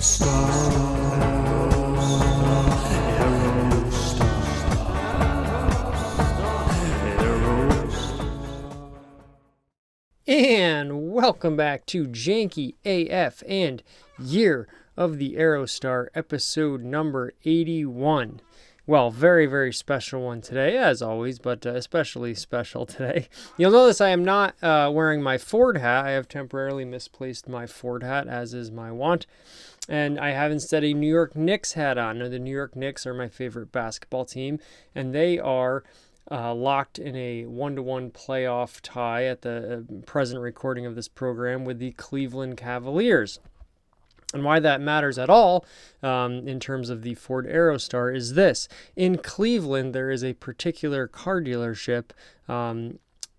And welcome back to Janky AF and Year of the Aerostar, episode number 81. Well, very, very special one today, as always, but especially special today. You'll notice I am not wearing my Ford hat. I have temporarily misplaced my Ford hat, as is my wont. And I have instead a New York Knicks hat on. Now, the New York Knicks are my favorite basketball team, and they are locked in a 1-1 playoff tie at the present recording of this program with the Cleveland Cavaliers. And why that matters at all in terms of the Ford Aerostar is this. In Cleveland, there is a particular car dealership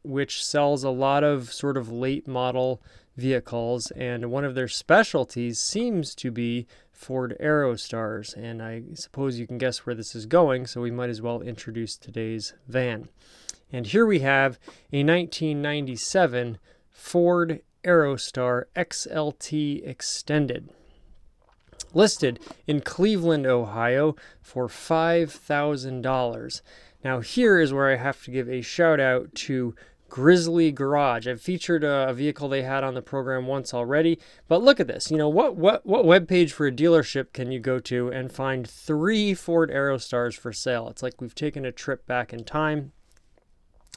which sells a lot of sort of late model vehicles, and one of their specialties seems to be Ford Aerostars, and I suppose you can guess where this is going, so we might as well introduce today's van. And here we have a 1997 Ford Aerostar XLT Extended, listed in Cleveland, Ohio for $5,000. Now here is where I have to give a shout out to Grizzly Garage. I've featured a vehicle they had on the program once already, but look at this. You know, what webpage for a dealership can you go to and find 3 Ford Aerostars for sale? It's like we've taken a trip back in time.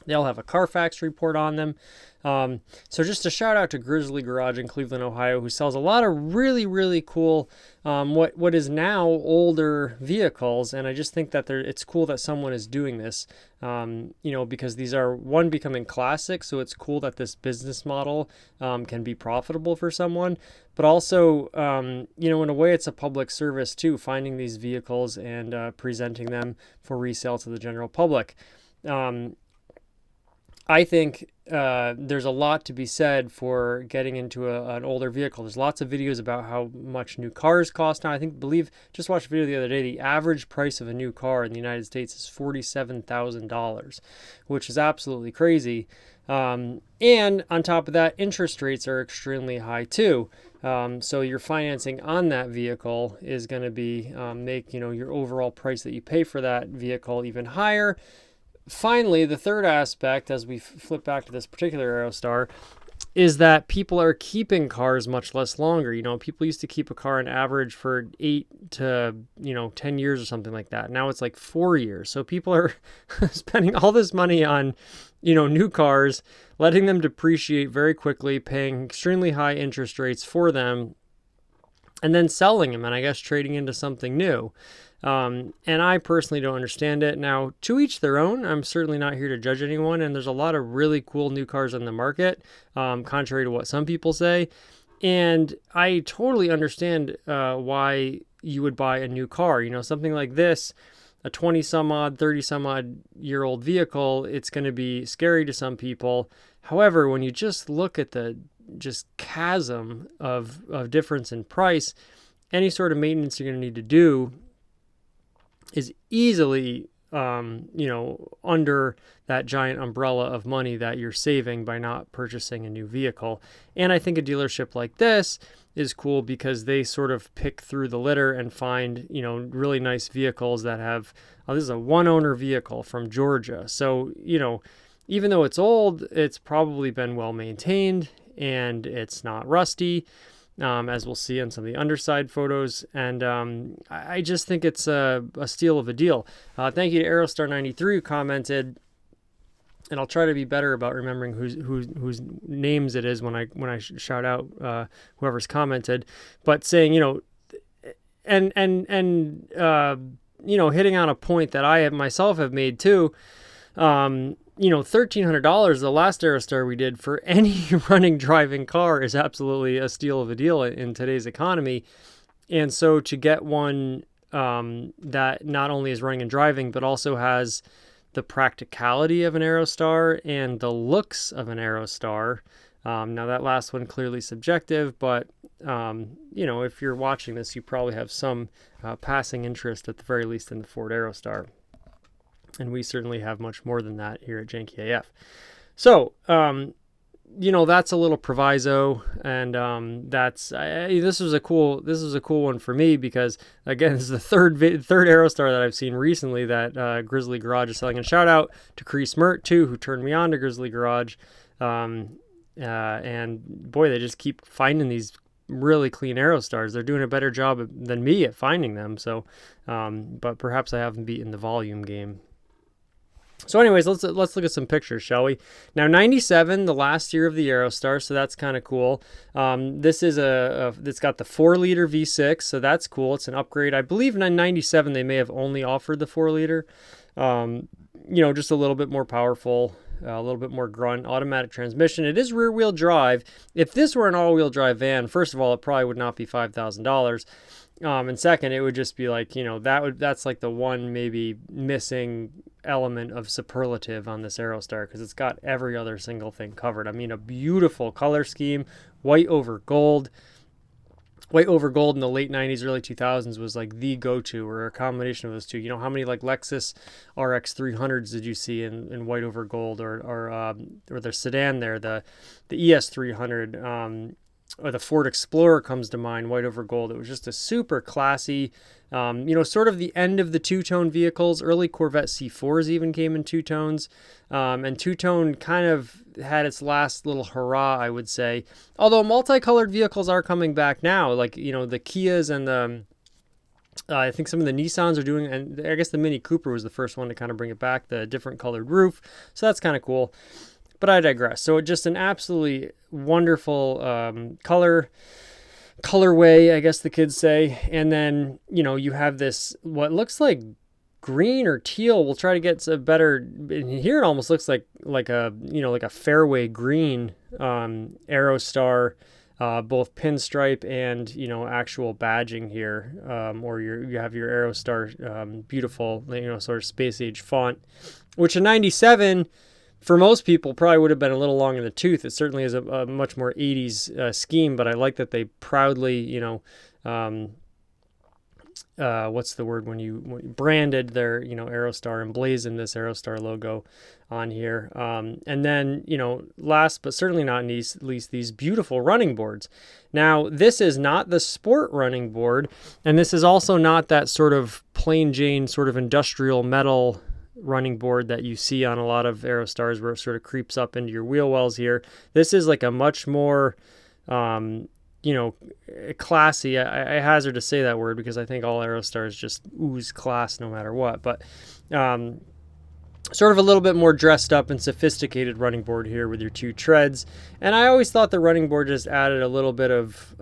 They'll have a Carfax report on them. So just a shout out to Grizzly Garage in Cleveland, Ohio, who sells a lot of really, really cool, what is now older vehicles. And I just think that it's cool that someone is doing this, because these are, one, becoming classics. So it's cool that this business model can be profitable for someone. But also, in a way, it's a public service too, finding these vehicles and presenting them for resale to the general public. I think there's a lot to be said for getting into an older vehicle. There's lots of videos about how much new cars cost now. Just watched a video the other day. The average price of a new car in the United States is $47,000, which is absolutely crazy. And on top of that, interest rates are extremely high too. So your financing on that vehicle is going to be make your overall price that you pay for that vehicle even higher. Finally, the third aspect, as we flip back to this particular Aerostar, is that people are keeping cars much less longer. People used to keep a car on average for 8 to 10 years or something like that. Now it's like 4 years. So people are spending all this money on new cars, letting them depreciate very quickly, paying extremely high interest rates for them, and then selling them and I guess trading into something new. And I personally don't understand it. Now, to each their own. I'm certainly not here to judge anyone, and there's a lot of really cool new cars on the market, contrary to what some people say. And I totally understand why you would buy a new car. Something like this, a 20-some-odd, 30-some-odd year old vehicle, it's going to be scary to some people. However, when you just look at the chasm of difference in price, any sort of maintenance you're going to need to do is easily, under that giant umbrella of money that you're saving by not purchasing a new vehicle. And I think a dealership like this is cool because they sort of pick through the litter and find, really nice vehicles that have, this is a one-owner vehicle from Georgia. So, even though it's old, it's probably been well maintained and it's not rusty. As we'll see on some of the underside photos. And I just think it's a steal of a deal. Thank you to Aerostar93 who commented, and I'll try to be better about remembering whose names it is when I shout out whoever's commented, but saying, hitting on a point that I myself have made too. $1,300, the last Aerostar we did for any running driving car is absolutely a steal of a deal in today's economy. And so to get one that not only is running and driving, but also has the practicality of an Aerostar and the looks of an Aerostar. Now that last one clearly subjective, but if you're watching this, you probably have some passing interest at the very least in the Ford Aerostar. And we certainly have much more than that here at Janky AF. So that's a little proviso, and this was a cool one for me because again, this is the third Aerostar that I've seen recently that Grizzly Garage is selling. And shout out to Crease Mert too, who turned me on to Grizzly Garage. And boy, they just keep finding these really clean Aerostars. They're doing a better job than me at finding them. So, but perhaps I haven't beaten the volume game. So anyways, let's look at some pictures, shall we? Now, 97, the last year of the Aerostar, so that's kind of cool. This is it's got the 4-liter V6, so that's cool. It's an upgrade. I believe in 97 they may have only offered the 4-liter. Just a little bit more powerful, a little bit more grunt, automatic transmission. It is rear-wheel drive. If this were an all-wheel drive van, first of all, it probably would not be $5,000. And second, it would just be like, that's like the one maybe missing element of superlative on this Aerostar, because it's got every other single thing covered. I mean, a beautiful color scheme, white over gold. White over gold in the late 90s, early 2000s was like the go-to, or a combination of those two. How many like Lexus RX 300s did you see in white over gold, or the sedan there, the ES 300, or the Ford Explorer comes to mind, white over gold. It was just a super classy, sort of the end of the two-tone vehicles. Early Corvette C4s even came in two tones, and two-tone kind of had its last little hurrah, I would say. Although multicolored vehicles are coming back now, like, the Kias and the I think some of the Nissans are doing, and I guess the Mini Cooper was the first one to kind of bring it back, the different colored roof. So that's kind of cool. But I digress. So just an absolutely wonderful colorway, I guess the kids say. And then, you have this, what looks like green or teal. We'll try to get a better, here it almost looks like a fairway green Aerostar, both pinstripe and, actual badging here. Or you have your Aerostar, beautiful, sort of space age font, which in 97, for most people, probably would have been a little long in the tooth. It certainly is a much more 80s scheme, but I like that they proudly, what's the word when you branded their, Aerostar, emblazoned this Aerostar logo on here. And then, last but certainly not least, these beautiful running boards. Now, this is not the sport running board, and this is also not that sort of plain Jane sort of industrial metal running board that you see on a lot of Aerostars, where it sort of creeps up into your wheel wells here. This is like a much more, classy. I hazard to say that word because I think all Aerostars just ooze class no matter what. But sort of a little bit more dressed up and sophisticated running board here with your two treads. And I always thought the running board just added a little bit of,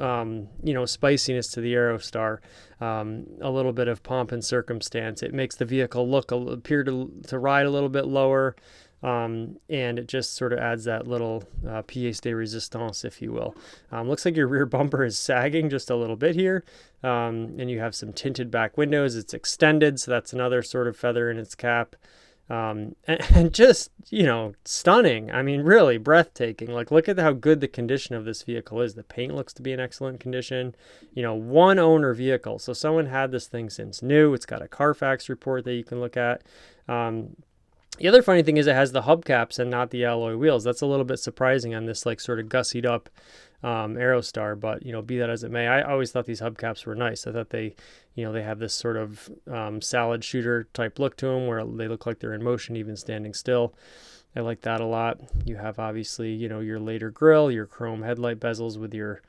spiciness to the Aerostar, a little bit of pomp and circumstance. It makes the vehicle appear to ride a little bit lower, and it just sort of adds that little pièce de résistance, if you will. Looks like your rear bumper is sagging just a little bit here, and you have some tinted back windows. It's extended, so that's another sort of feather in its cap. And just, stunning. I mean, really breathtaking. Like, look at how good the condition of this vehicle is. The paint looks to be in excellent condition. One owner vehicle. So someone had this thing since new. It's got a Carfax report that you can look at. The other funny thing is it has the hubcaps and not the alloy wheels. That's a little bit surprising on this, like, sort of gussied up Aerostar, but be that as it may, I always thought these hubcaps were nice. I thought they have this sort of salad shooter type look to them, where they look like they're in motion even standing still. I like that a lot. You have obviously your later grille, your chrome headlight bezels with your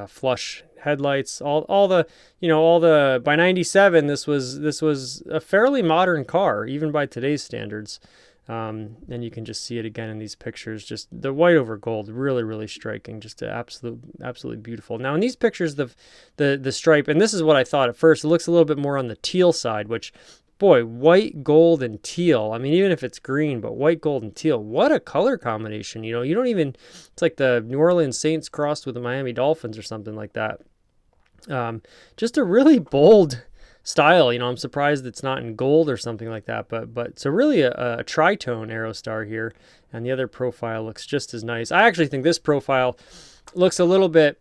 flush headlights, all the by 97 this was a fairly modern car even by today's standards. And you can just see it again in these pictures. Just the white over gold, really, really striking. Just absolutely beautiful. Now in these pictures, the stripe, and this is what I thought at first, it looks a little bit more on the teal side, which, boy, white, gold, and teal. I mean, even if it's green, but white, gold, and teal, what a color combination. You don't even, it's like the New Orleans Saints crossed with the Miami Dolphins or something like that. Just a really bold style. I'm surprised it's not in gold or something like that, but so really a tritone Aerostar here, and the other profile looks just as nice. I actually think this profile looks a little bit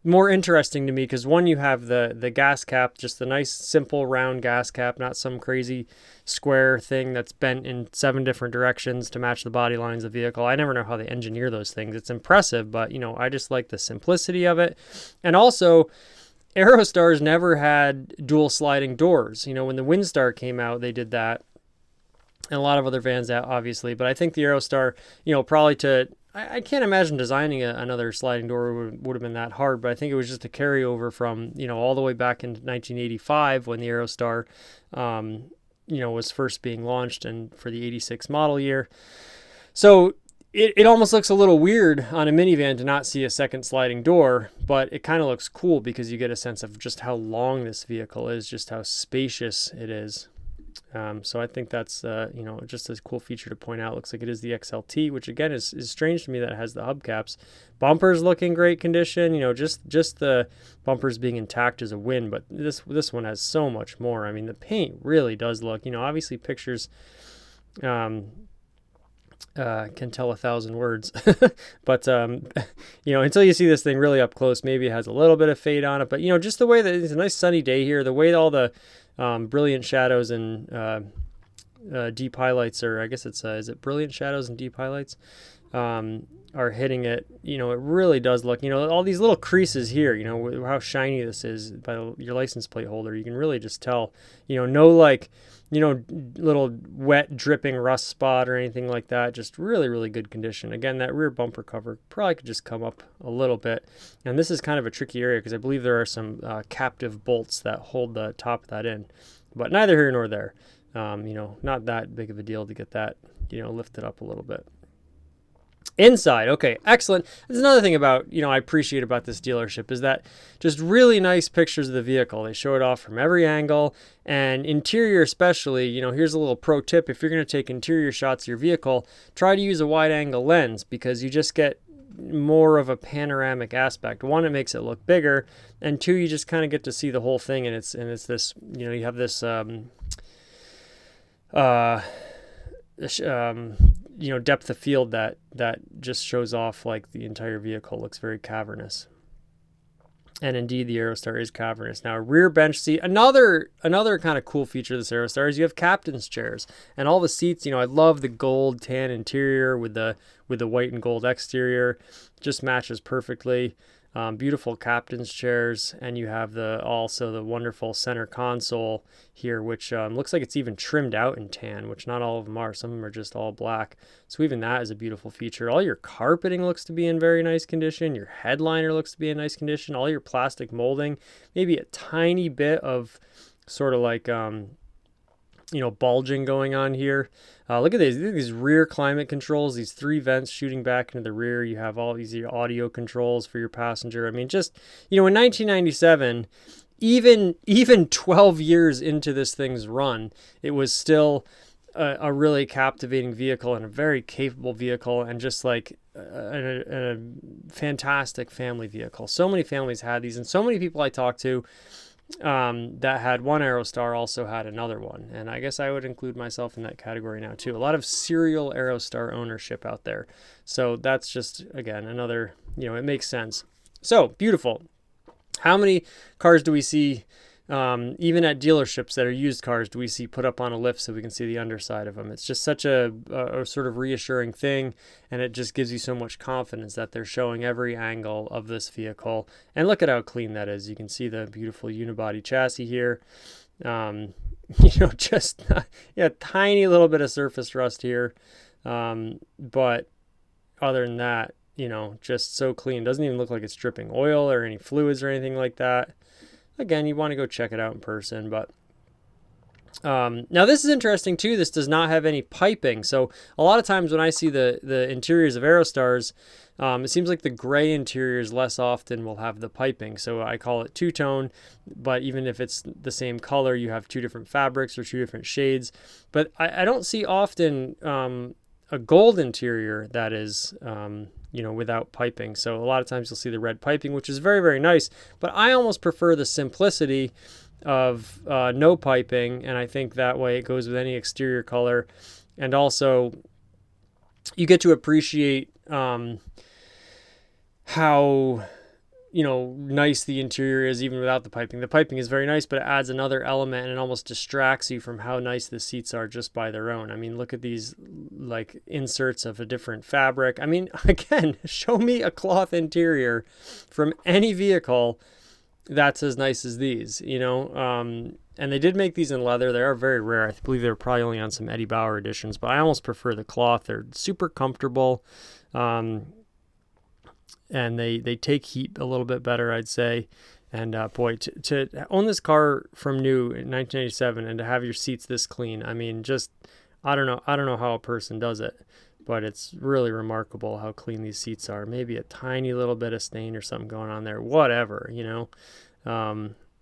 more interesting to me because one, you have the gas cap, just the nice simple round gas cap, not some crazy square thing that's bent in 7 different directions to match the body lines of the vehicle. I never know how they engineer those things. It's impressive, but I just like the simplicity of it. And also, Aerostars never had dual sliding doors. When the Windstar came out, they did that, and a lot of other vans obviously, but I think the Aerostar, probably I can't imagine designing another sliding door would have been that hard, but I think it was just a carryover from, all the way back in 1985 when the Aerostar, was first being launched, and for the 86 model year. So it almost looks a little weird on a minivan to not see a second sliding door, but it kind of looks cool because you get a sense of just how long this vehicle is, just how spacious it is. So I think that's, just a cool feature to point out. Looks like it is the XLT, which again is strange to me that it has the hubcaps. Bumpers look in great condition. Just the bumpers being intact is a win, but this one has so much more. I mean, the paint really does look, obviously pictures can tell 1,000 words, but until you see this thing really up close, maybe it has a little bit of fade on it. But just the way that it's a nice sunny day here, the way all the brilliant shadows and deep highlights, or I guess it's is it brilliant shadows and deep highlights, are hitting it. It really does look, all these little creases here, how shiny this is by your license plate holder. You can really just tell, no little wet dripping rust spot or anything like that. Just really, really good condition. Again, that rear bumper cover probably could just come up a little bit. And this is kind of a tricky area because I believe there are some captive bolts that hold the top of that in. But neither here nor there. Not that big of a deal to get that, lifted up a little bit. Inside, okay, excellent. There's another thing about, I appreciate about this dealership is that just really nice pictures of the vehicle. They show it off from every angle, and interior especially, here's a little pro tip. If you're going to take interior shots of your vehicle, try to use a wide angle lens because you just get more of a panoramic aspect. One, it makes it look bigger, and two, you just kind of get to see the whole thing, and it's this, you have this depth of field that just shows off like the entire vehicle looks very cavernous. And indeed, the Aerostar is cavernous. Now, a rear bench seat. Another kind of cool feature of this Aerostar is you have captain's chairs, and all the seats. I love the gold tan interior with the white and gold exterior. Just matches perfectly. Beautiful captain's chairs, and you have also the wonderful center console here, which looks like it's even trimmed out in tan, which not all of them are. Some of them are just all black. So even that is a beautiful feature. All your carpeting looks to be in very nice condition. Your headliner looks to be in nice condition. All your plastic molding, maybe a tiny bit of sort of like bulging going on here. Look at these rear climate controls, these 3 vents shooting back into the rear. You have all these audio controls for your passenger. I mean, just, in 1997, even 12 years into this thing's run, it was still a really captivating vehicle and a very capable vehicle, and just like a fantastic family vehicle. So many families had these, and so many people I talked to that had one Aerostar also had another one, and I guess I would include myself in that category now too. A lot of serial Aerostar ownership out there, so that's just, again, another, it makes sense. So beautiful. How many cars do we see even at dealerships that are used cars do we see put up on a lift so we can see the underside of them? It's just such a sort of reassuring thing, and it just gives you so much confidence that they're showing every angle of this vehicle. And look at how clean that is. You can see the beautiful unibody chassis here. Just tiny little bit of surface rust here, but other than that, just so clean. Doesn't even look like it's dripping oil or any fluids or anything like that. Again, you want to go check it out in person, but now this is interesting too. This does not have any piping. So a lot of times when I see the interiors of Aerostars, it seems like the gray interiors less often will have the piping. So I call it two-tone, but even if it's the same color, you have 2 different fabrics or 2 different shades. But I don't see often a gold interior that is without piping. So a lot of times you'll see the red piping, which is very, very nice, but I almost prefer the simplicity of no piping, and I think that way it goes with any exterior color, and also you get to appreciate how nice the interior is even without the piping. The piping is very nice, but it adds another element and it almost distracts you from how nice the seats are just by their own. I mean, look at these like inserts of a different fabric. I mean, again, show me a cloth interior from any vehicle that's as nice as these, and they did make these in leather. They are very rare. I believe they're probably only on some Eddie Bauer editions, but I almost prefer the cloth. They're super comfortable. And they take heat a little bit better, I'd say. And boy, to own this car from new in 1987 and to have your seats this clean, I mean, just I don't know how a person does it, but it's really remarkable how clean these seats are. Maybe a tiny little bit of stain or something going on there, whatever,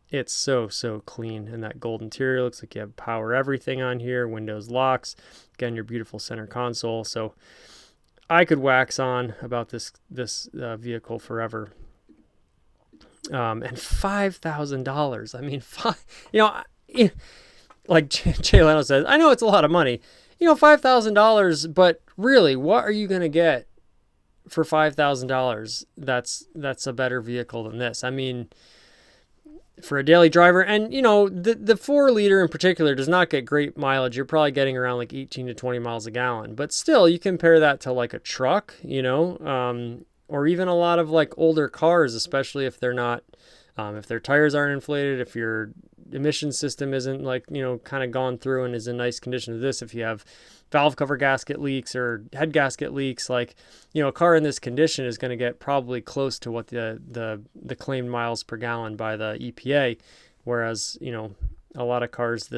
It's so clean, and that gold interior looks like you have power everything on here, windows, locks, again, your beautiful center console. So I could wax on about this vehicle forever. And $5,000. I mean, like Jay Leno says, I know it's a lot of money. $5,000, but really, what are you going to get for $5,000? That's a better vehicle than this. I mean, for a daily driver, and the 4-liter in particular does not get great mileage. You're probably getting around like 18 to 20 miles a gallon, but still you compare that to like a truck, or even a lot of like older cars, especially if they're not, if their tires aren't inflated, if your emission system isn't like, kind of gone through and is in nice condition of this, if you have valve cover gasket leaks or head gasket leaks, like, a car in this condition is going to get probably close to what the claimed miles per gallon by the EPA. Whereas, a lot of cars,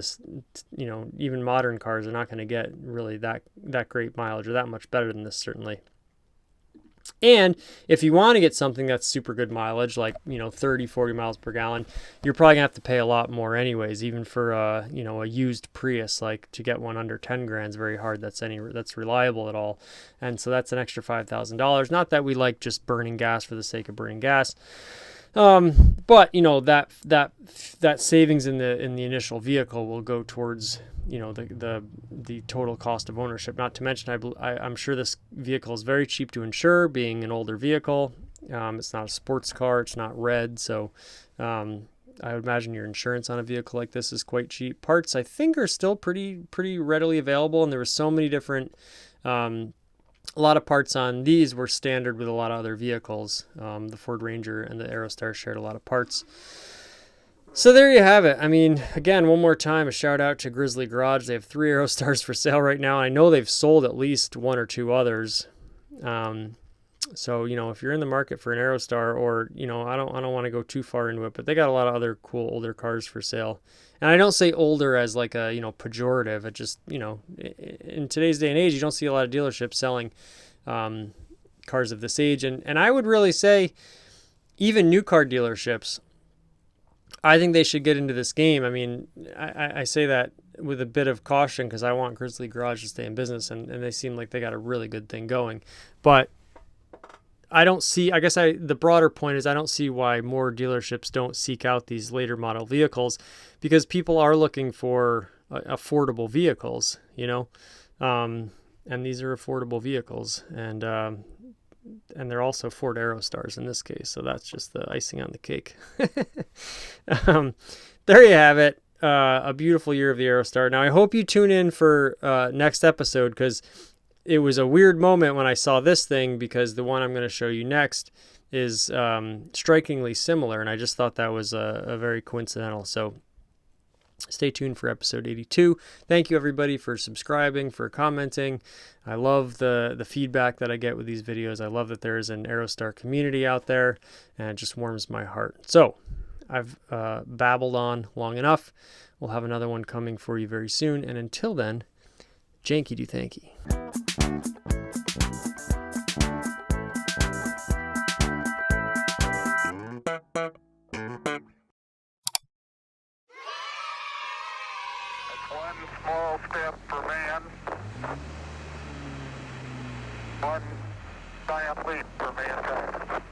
even modern cars are not going to get really that great mileage or that much better than this, certainly. And if you want to get something that's super good mileage, like, 30, 40 miles per gallon, you're probably gonna have to pay a lot more anyways, even for a used Prius. Like, to get one under 10 grand is very hard. That's reliable at all. And so that's an extra $5,000. Not that we like just burning gas for the sake of burning gas. But that savings in the initial vehicle will go towards the total cost of ownership. Not to mention, I'm sure this vehicle is very cheap to insure, being an older vehicle. It's not a sports car. It's not red. So I would imagine your insurance on a vehicle like this is quite cheap. Parts, I think, are still pretty readily available. And there were so many different, a lot of parts on these were standard with a lot of other vehicles. The Ford Ranger and the Aerostar shared a lot of parts. So there you have it. I mean, again, one more time, a shout out to Grizzly Garage. They have 3 Aerostars for sale right now. I know they've sold at least 1 or 2 others. So, if you're in the market for an Aerostar, or, I don't want to go too far into it, but they got a lot of other cool older cars for sale. And I don't say older as like a, pejorative. It just, in today's day and age, you don't see a lot of dealerships selling cars of this age. And I would really say even new car dealerships, I think they should get into this game. I mean, I say that with a bit of caution because I want Grizzly Garage to stay in business, and they seem like they got a really good thing going. But I don't see, the broader point is I don't see why more dealerships don't seek out these later model vehicles, because people are looking for affordable vehicles, and these are affordable vehicles, and they're also Ford Aerostars in this case, so that's just the icing on the cake. There you have it. A beautiful year of the Aerostar. Now, I hope you tune in for next episode, because it was a weird moment when I saw this thing, because the one I'm going to show you next is strikingly similar, and I just thought that was a very coincidental. So stay tuned for episode 82. Thank you, everybody, for subscribing, for commenting. I love the feedback that I get with these videos. I love that there is an Aerostar community out there, and it just warms my heart. So I've babbled on long enough. We'll have another one coming for you very soon. And until then, Janky do Thanky. One small step for man, one giant leap for mankind.